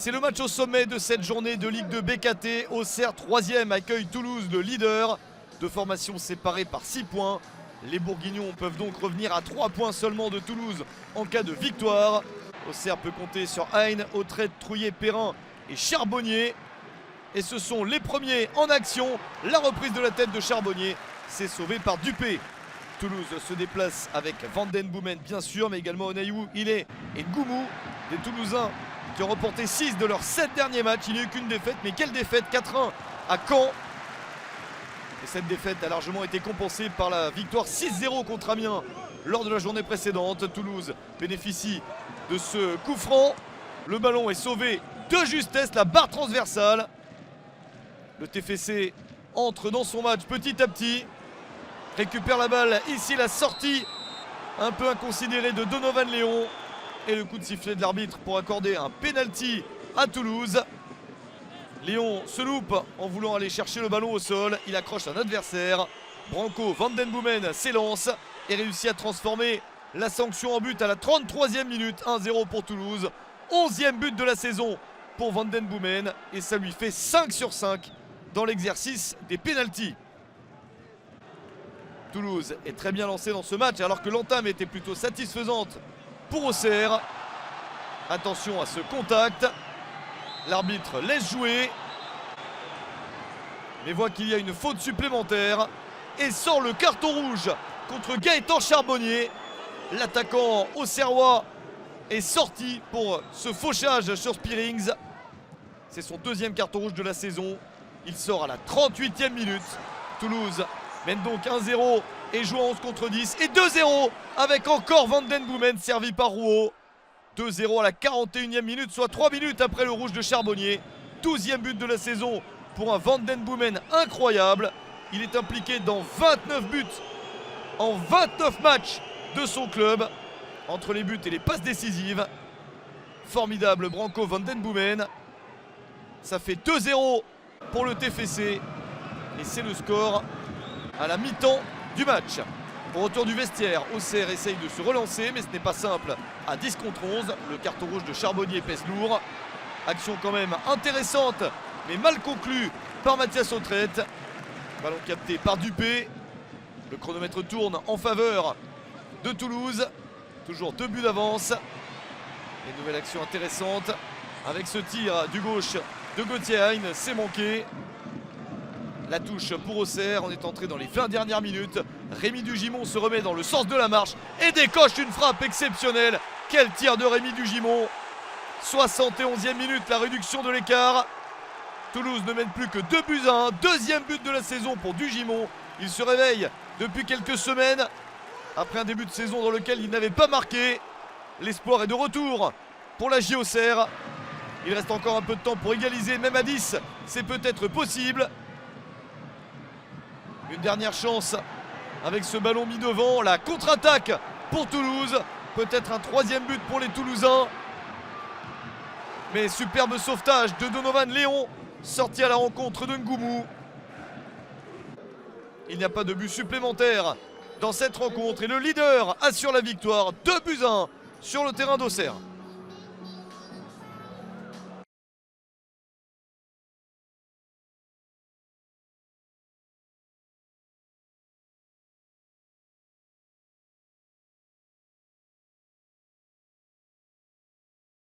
C'est le match au sommet de cette journée de Ligue 2 BKT. Auxerre 3e accueille Toulouse, le leader. Deux formations séparées par 6 points. Les Bourguignons peuvent donc revenir à 3 points seulement de Toulouse en cas de victoire. Auxerre peut compter sur Hein, Autrette, Trouillet, Perrin et Charbonnier. Et ce sont les premiers en action. La reprise de la tête de Charbonnier, c'est sauvé par Dupé. Toulouse se déplace avec Van Den Boomen bien sûr, mais également Onayou, Ilé et Goumou. Des Toulousains qui ont remporté 6 de leurs 7 derniers matchs. Il n'y a eu qu'une défaite, mais quelle défaite! 4-1 à Caen. Et cette défaite a largement été compensée par la victoire 6-0 contre Amiens lors de la journée précédente. Toulouse bénéficie de ce coup franc. Le ballon est sauvé de justesse, la barre transversale. Le TFC entre dans son match petit à petit. Récupère la balle, ici la sortie un peu inconsidérée de Donovan Léon. Et le coup de sifflet de l'arbitre pour accorder un penalty à Toulouse. Léon se loupe en voulant aller chercher le ballon au sol. Il accroche un adversaire. Branco Van Den Boomen s'élance et réussit à transformer la sanction en but à la 33e minute. 1-0 pour Toulouse. 11e but de la saison pour Van Den Boomen. Et ça lui fait 5 sur 5 dans l'exercice des pénaltys. Toulouse est très bien lancé dans ce match alors que l'entame était plutôt satisfaisante pour Auxerre. Attention à ce contact. L'arbitre laisse jouer, mais voit qu'il y a une faute supplémentaire et sort le carton rouge contre Gaëtan Charbonnier. L'attaquant auxerrois est sorti pour ce fauchage sur Spearings. C'est son 2e carton rouge de la saison. Il sort à la 38e minute. Toulouse mène donc 1-0 et joue en 11 contre 10. Et 2-0 avec encore Van Den Boomen servi par Rouault. 2-0 à la 41e minute, soit 3 minutes après le rouge de Charbonnier. 12e but de la saison pour un Van Den Boomen incroyable. Il est impliqué dans 29 buts en 29 matchs de son club. Entre les buts et les passes décisives. Formidable Branco Van Den Boomen. Ça fait 2-0 pour le TFC. Et c'est le score à la mi-temps du match. Au retour du vestiaire, Auxerre essaye de se relancer, mais ce n'est pas simple. À 10 contre 11, le carton rouge de Charbonnier pèse lourd. Action quand même intéressante, mais mal conclue par Mathias Autrette. Ballon capté par Dupé. Le chronomètre tourne en faveur de Toulouse. Toujours 2 buts d'avance. Et nouvelle action intéressante avec ce tir du gauche de Gauthier Hein, c'est manqué. La touche pour Auxerre, on est entré dans les 20 dernières minutes. Rémi Dugimon se remet dans le sens de la marche et décoche une frappe exceptionnelle. Quel tir de Rémi Dugimon. 71e minute, la réduction de l'écart. Toulouse ne mène plus que 2 buts à 1. 2e but de la saison pour Dugimon. Il se réveille depuis quelques semaines après un début de saison dans lequel il n'avait pas marqué. L'espoir est de retour pour la J Auxerre. Il reste encore un peu de temps pour égaliser, même à 10, c'est peut-être possible. Une dernière chance avec ce ballon mis devant. La contre-attaque pour Toulouse. Peut-être un 3e but pour les Toulousains. Mais superbe sauvetage de Donovan Léon. Sorti à la rencontre de Ngoumou. Il n'y a pas de but supplémentaire dans cette rencontre. Et le leader assure la victoire. 2 buts à 1 sur le terrain d'Auxerre.